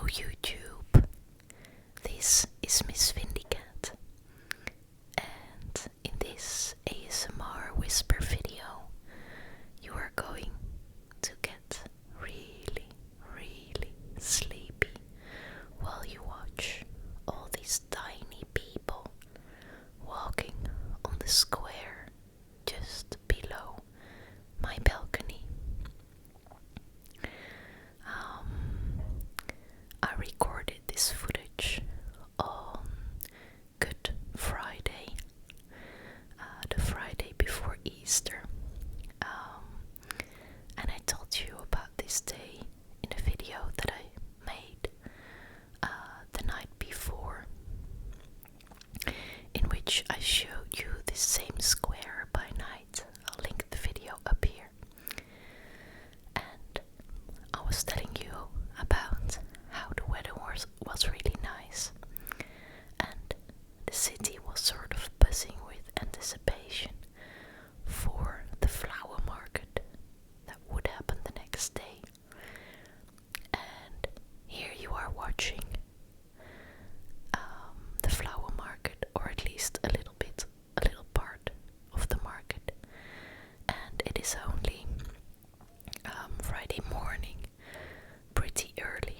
YouTube, this is Miss Vindicat, and in this ASMR whisper video you are going to get really, really sleepy while you watch all these tiny people walking on the square just below my balcony. I recorded this footage on Good Friday, the Friday before Easter, and I told you about this day in a video that I made the night before, in which I showed you the same square by night. I'll link the video up here. And I was telling you about how the weather was really nice, and the city was sort of buzzing with anticipation for the flower market that would happen the next day. And here you are watching the flower market, or at least a little part of the market, and it is only Friday morning, pretty early.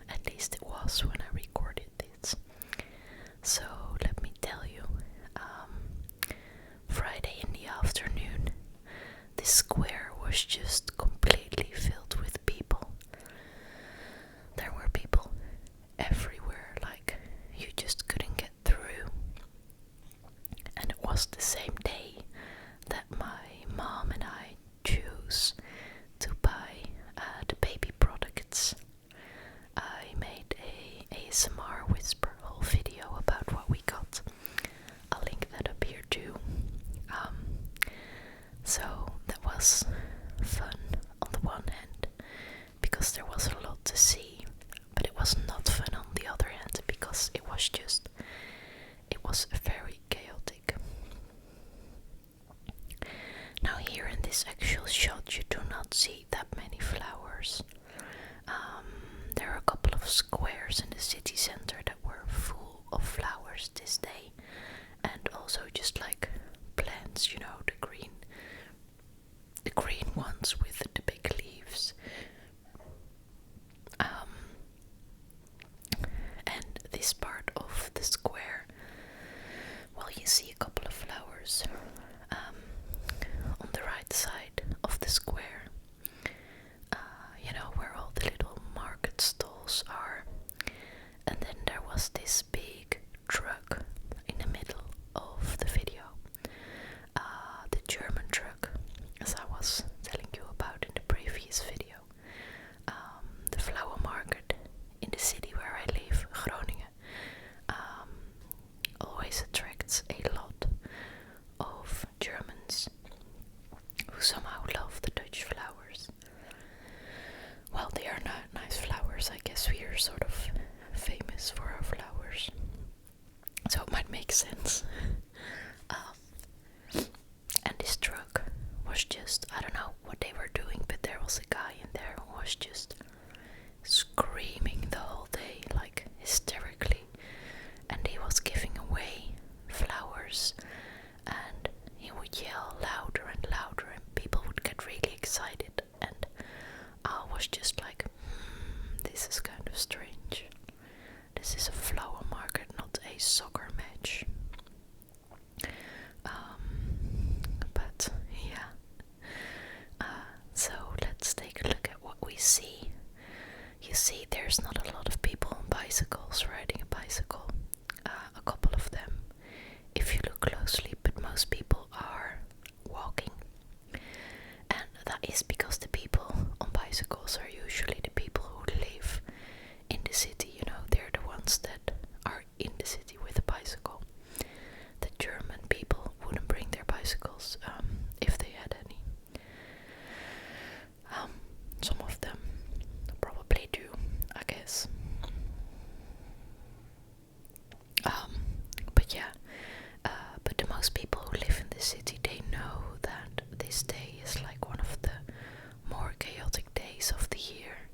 At least it was when I recorded this. So let me tell you, Friday in the afternoon, the square was just completely filled with people. There were people everywhere, like you just couldn't get through. And it was the same day that my mom and I chose to buy the baby products. I made a ASMR whisper whole video about what we got. I'll link that up here too. So that was fun on the one hand, because there was a lot to see, but it was not fun on the other hand, because it was very chaotic. Now here in this actual shot you do not see that many flowers. There are a couple of squares in the city center that were full of flowers this day, and also just like plants, you know, the green ones with the big leaves. And this part of the square, well, you see a couple of flowers on the right side of the square, you know, where all the little market stalls are. And then there was this big truck in the middle of the video, the German truck, as I was telling you about in the previous video. The flower market in the city where I live, Groningen, always attracts a lot of Germans who somehow love the Dutch flowers. Well, they are not nice flowers. I guess we are sort of famous for our flowers, so it might make sense. And this truck was just, I don't know what they were doing, but there was a guy in there who was just screaming the whole day, like hysterically, and he was giving away flowers, and he would yell louder and louder, and people would get really excited, and I was just like, this is kind of strange. This is a flower market, not a soccer match. But yeah. So let's take a look at what we see. You see, there's not a lot of people on bicycles riding a bicycle. A couple of them, if you look closely, but most people are walking. And that is because the people on bicycles are usually the people who live in the city, you know, they're the ones that are in the city with a bicycle. The German people wouldn't bring their bicycles if they had any. Some of them probably do, I guess. But yeah, but the most people who live in the city, they know that this day is like one of the more chaotic days of the year.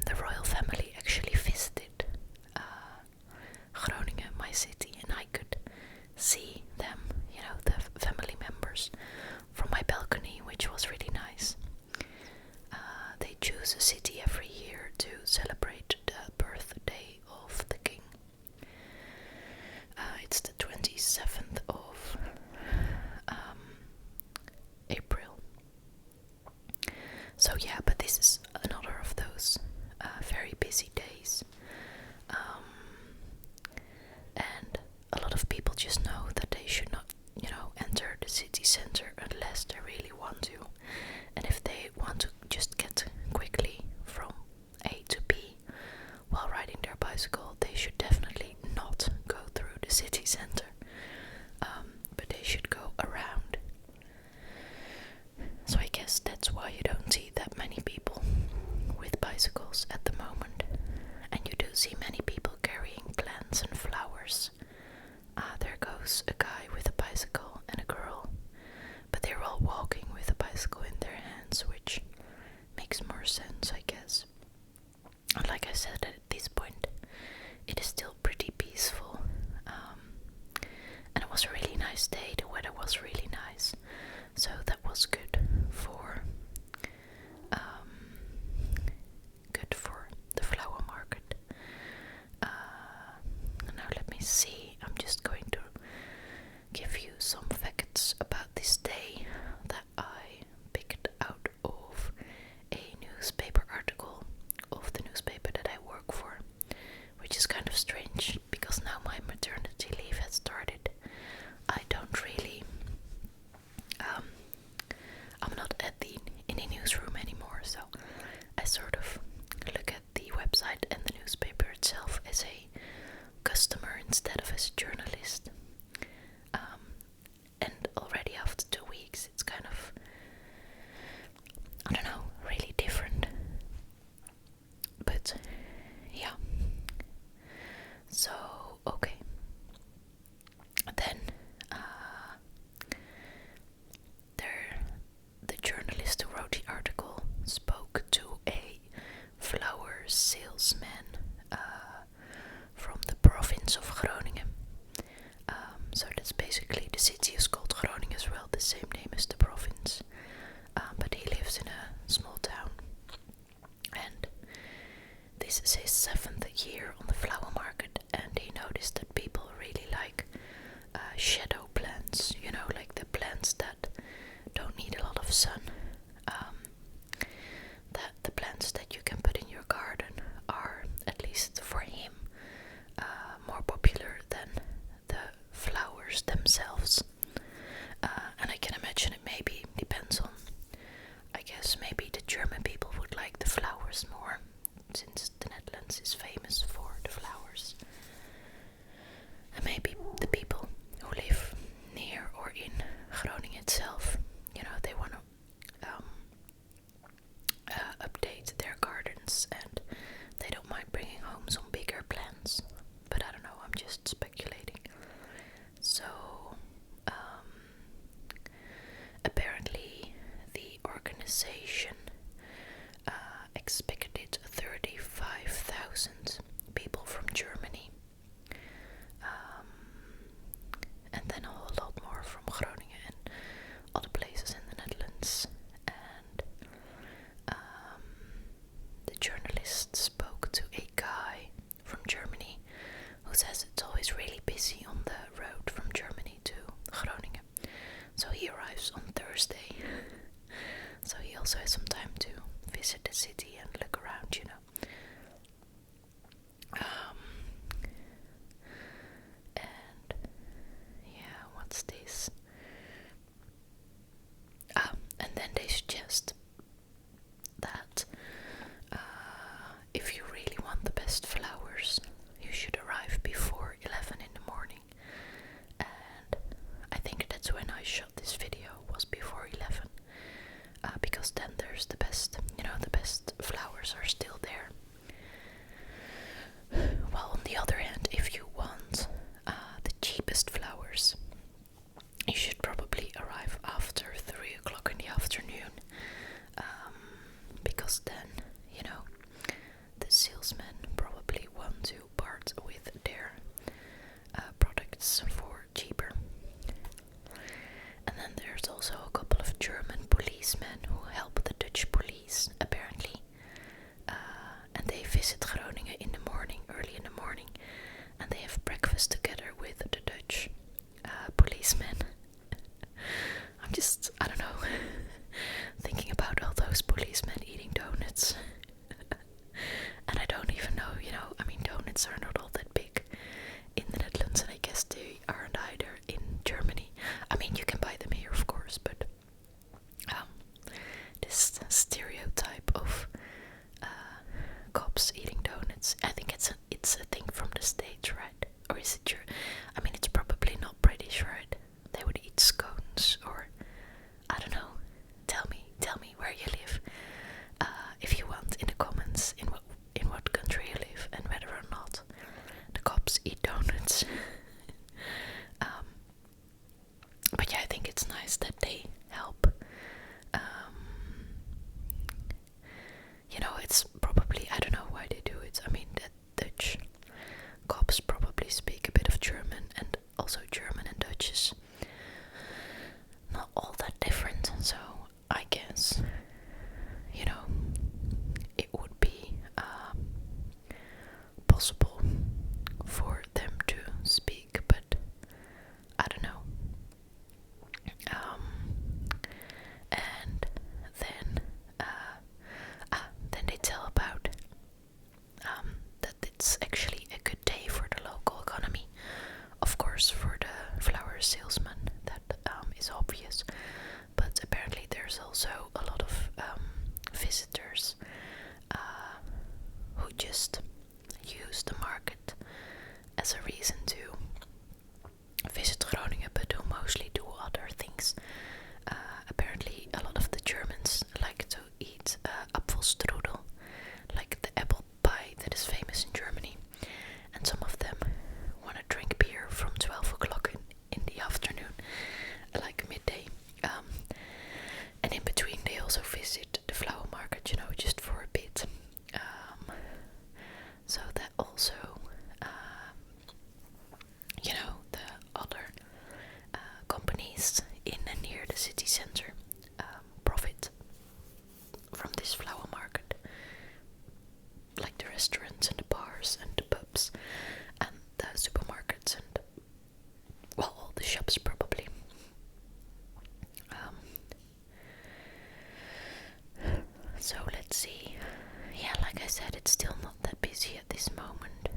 the royal family actually visited Groningen, my city, and I could see them, the family members, from my balcony, which was really nice. They choose a city every year to celebrate the birthday of the king. It's the 27th of April. So yeah, but this is another of those very busy days. And a lot of people just know that they should not, enter the city center unless they really want to. And if they want to just get quickly from A to B while riding their bicycle, they should definitely not go through the city center. But they should go around. So I guess that's why you don't see that many people with bicycles at the moment. And you do see many people carrying plants and flowers. There goes a guy with a bicycle and a girl, but they're all walking with a bicycle in their hands, which makes more sense, I guess. And like I said, at this point, it is still pretty peaceful. And it was a really nice day. The weather was really nice, so that was good for the flower market. Now let me see. I'm just going to give you some facts about this day that I picked out of a newspaper article of the newspaper that I work for, which is kind of strange because now my maternity leave has started. I don't really I'm not in the newsroom anymore, so I sort of look at the website and the newspaper itself as a customer instead of as a journalist. And already after 2 weeks, it's kind of, I don't know, really different. But yeah. So, okay. Then the journalist who wrote the article spoke to a flower salesman from the province of Groningen. So that's basically, the city is called Groningen as well, the same name as the province. But he lives in a small town. And this is his 7th year on the flower market, and he noticed that people really like shadow plants, like the plants that don't need a lot of sun. That the plants that you can put in your garden are, at least for him, more popular than the flowers themselves. And I can imagine it maybe depends on, I guess maybe the German people would like the flowers more, since the Netherlands is famous for the flowers. And maybe the people who live near or in Groningen itself, they want to visit Groningen in the morning, early in the morning, and they have breakfast together with the Dutch policemen. I don't know, thinking about all those policemen eating donuts. And I don't even know, I mean, donuts are not all that big in the Netherlands, and I guess they aren't either in Germany. I mean, you can buy them here, of course, but this stereotype of cops eating donuts, I think it's a thing from the States, right? Or is it true? I mean, it's probably not British, right? They would eat scones, or I don't know. Tell me where you live. If you want, in the comments, in what country you live, and whether or not the cops eat donuts. But yeah, I think it's nice that they help. It's probably, I don't know why they do it. I mean, the Dutch cops probably speak a bit of German, and also German and Dutch is not all that different, so I guess, it would be possible for them to speak, but I don't know. And then they tell about that it's actually a good day for the local economy. Of course, for the flower salesman, that is obvious, but apparently there's also a lot of visitors who just use the market as a reason to visit Groningen, but who mostly do other things. Apparently a lot of the Germans like to eat apfelstrudel, like the apple pie that is famous in Germany, and some of them want to drink beer from 12 o'clock in the afternoon, like midday. And in between they also visit the flower market, just for a bit. So that also, the other companies in and near the city center profit from this flower market, like the restaurants and the bars and the pubs and the supermarkets and, well, all the shops probably. So let's see. Yeah, like I said, it's still not that busy at this moment.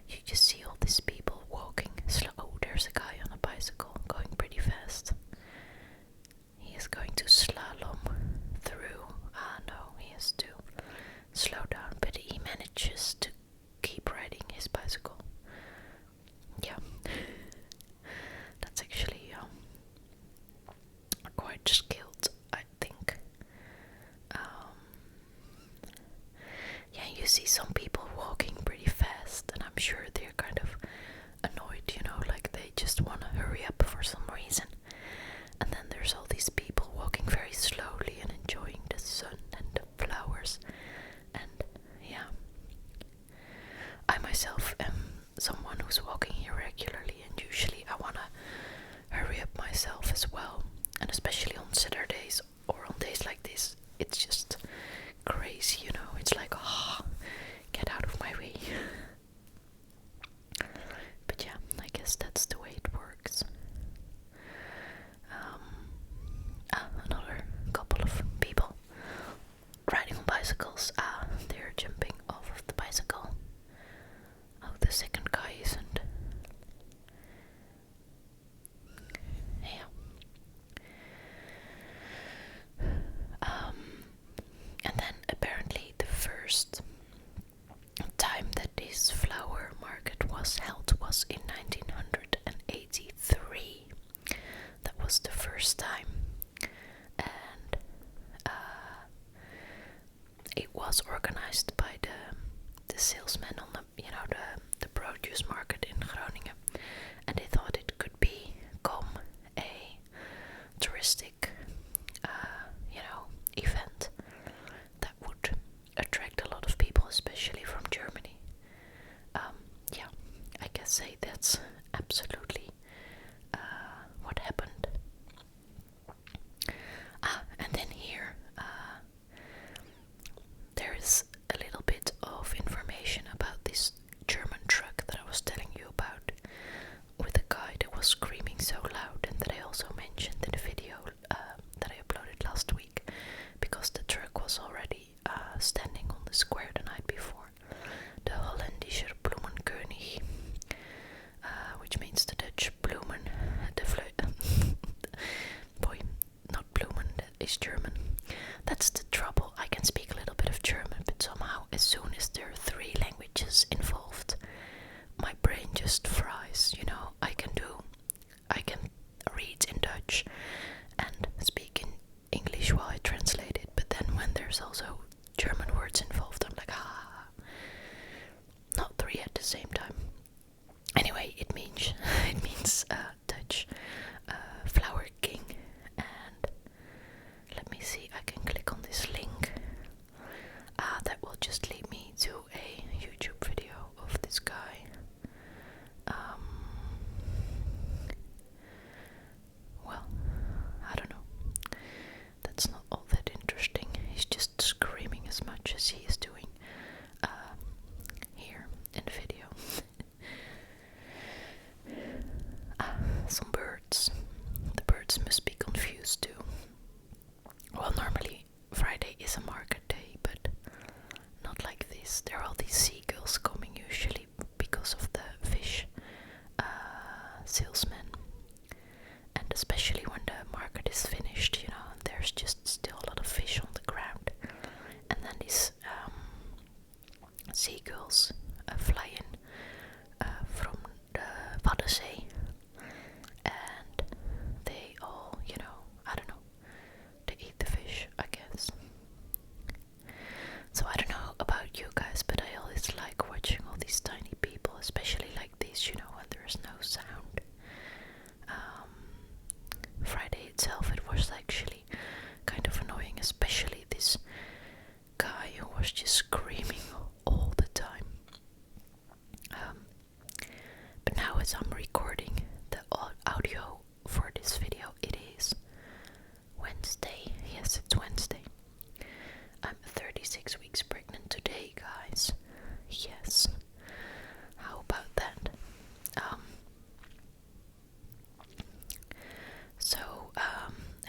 You just see all these people walking slow. Oh, there's a guy on a bicycle going pretty fast. He is going to slalom through. No, he has to slow down, but he manages to keep riding his bicycle. Yeah, that's actually quite skilled, I think. Yeah, you see some people walking pretty fast, and I'm sure they're kind of annoyed, like they just want to hurry up for some reason. And then there's all these people walking very slowly and enjoying the sun and the flowers. And yeah, I myself am someone who's walking here regularly, and usually I want to hurry up myself as well. And especially on Saturdays or on days like this, it's just crazy, it's like, get out of my way. But yeah, I guess that's the way it works. Another couple of people riding on bicycles. They're jumping off of the bicycle. Oh, the second guy isn't. Yeah. And then apparently the first time that this flower market was held was in 1983. That was the first time, and it was organized by the salesmen on the the produce market in Groningen, and they thought it could become a touristic event that would attract a lot of people, especially from Germany. Yeah, I can say that's absolutely what happened. And then here there is there are all these seagulls coming usually because of the fish salesmen, and especially when the market is finished, you know, there's just still a lot of fish on the ground, and then these seagulls fly in from the Waddenzee, and they all, you know, I don't know, they eat the fish, I guess. So I don't know about you guys, but I always like watching all these tiny people, especially like this, you know, when there's no sound. Friday itself, it was actually kind of annoying, especially this guy who was just screaming all the time. But now as I'm recording the audio for this video, it is Wednesday. Yes, it's Wednesday. I'm 36 weeks pregnant today, guys. Yes. How about that?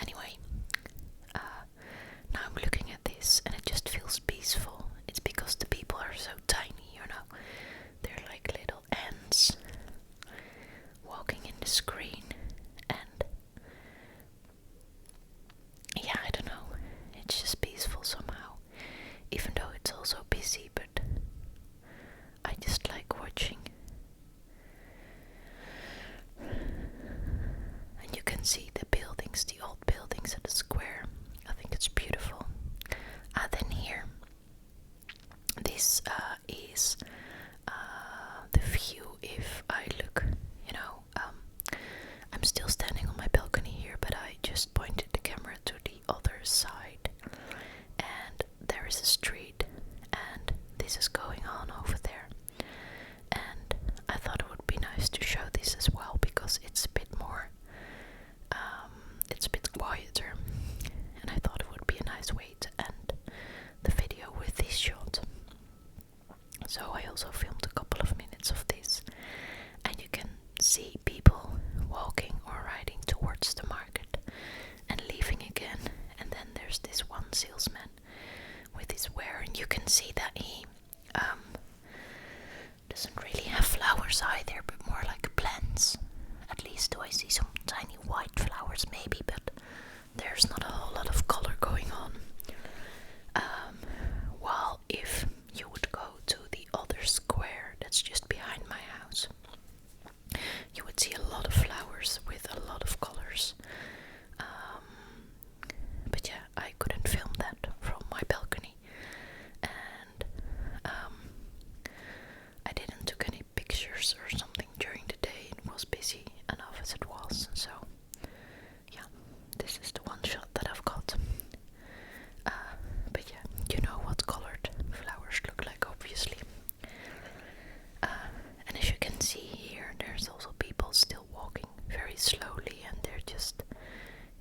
Anyway, now I'm looking at this and it just feels peaceful. It's because the people are so tiny, you know. They're like little ants walking in the screen, and yeah, I don't know. It's just peaceful somehow. Even though it's also busy, but I just like watching. And you can see the buildings, the old buildings at the square. I think it's beautiful. Then here, this is the view if I look, you know, I'm still standing on my balcony here, but I just pointed the camera to the other side, and there is a street, and this is going on over there. And I thought it would be nice to show this as well, because it's a bit more, it's a bit quieter, and I thought it would be a nice way to end the video with this shot. So I also filmed a couple of minutes of this, and you can see people walking or riding towards the market and leaving again. And then there's this one salesman with his ware, and you can see that he doesn't really have flowers either, but more like plants. At least do I see some tiny white flowers maybe, but there's not a whole lot of color going on. While if you would go to the other square that's just behind my house, you would see a lot of flowers with a lot of colors. But yeah, I couldn't film that from my balcony, and I didn't took any pictures or something during the day. It was busy enough as it was, so yeah, this is the one shot that I've got. But yeah, you know what colored flowers look like, obviously. And as you can see here, there's also people still walking very slowly, and they're just,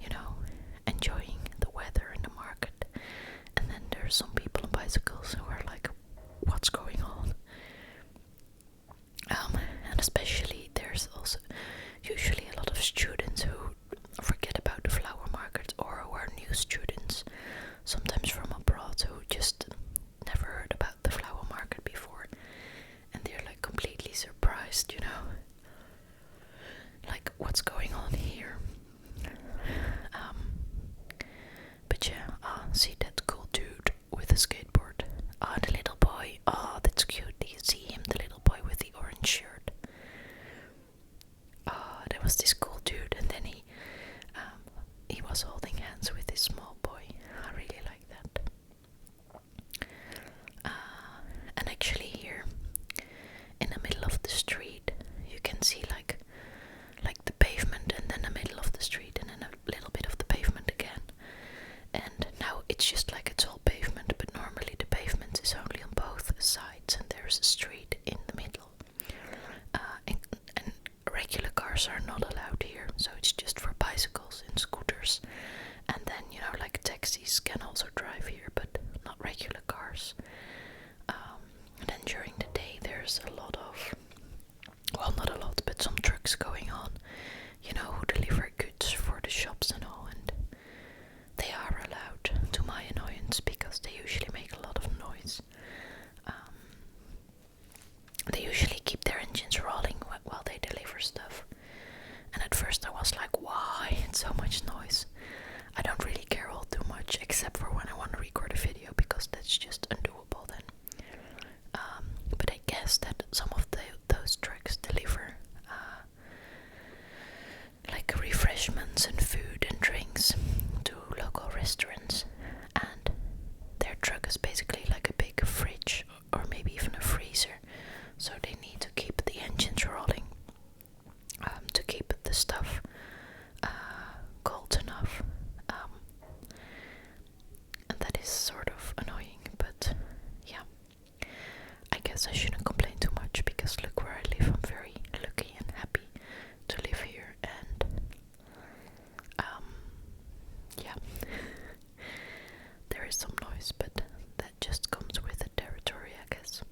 you know, enjoying the weather in the market. And then there's some people on bicycles who are like, what's going on? And especially there's also usually a lot of students who forget about the flower market, or who are new students, sometimes from abroad, who just never heard about the flower market before, and they're like completely surprised, you know, like what's going on here. But yeah, see that cool dude with a skateboard. The little boy. That's cute. Do you see him, the little boy with the orange shirt? There was this cool dude, and then he was holding hands with this small boy. I really like that. And actually here, in the middle of the street, you can see like the pavement, and then the middle of the street, and then a little bit of the pavement again. And now it's just like it's all pavement, but normally the pavement is only on both sides, and there's a street in the middle. And regular cars are not allowed here, so it's just for bicycles and scooters. And then, you know, like taxis can also drive here, but not regular cars. And then during the day there's a lot of, well, not a lot, but some trucks going on, you know, who deliver goods for the shops and all, and they are allowed, to my annoyance, because they usually make a lot of noise. shouldn't complain too much because look where I live. I'm very lucky and happy to live here, and yeah, there is some noise, but that just comes with the territory, I guess.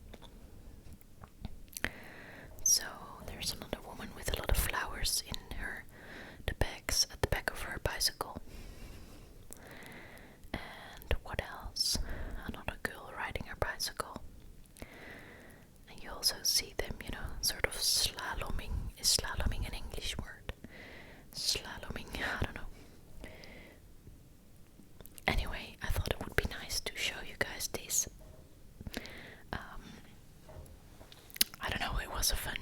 So there's another woman with a lot of flowers in the bags at the back of her bicycle. And what else? Another girl riding her bicycle. And you also see them, sort of slaloming. Is slaloming an English word? Slaloming, I don't know. Anyway, I thought it would be nice to show you guys this. I don't know, it was a fun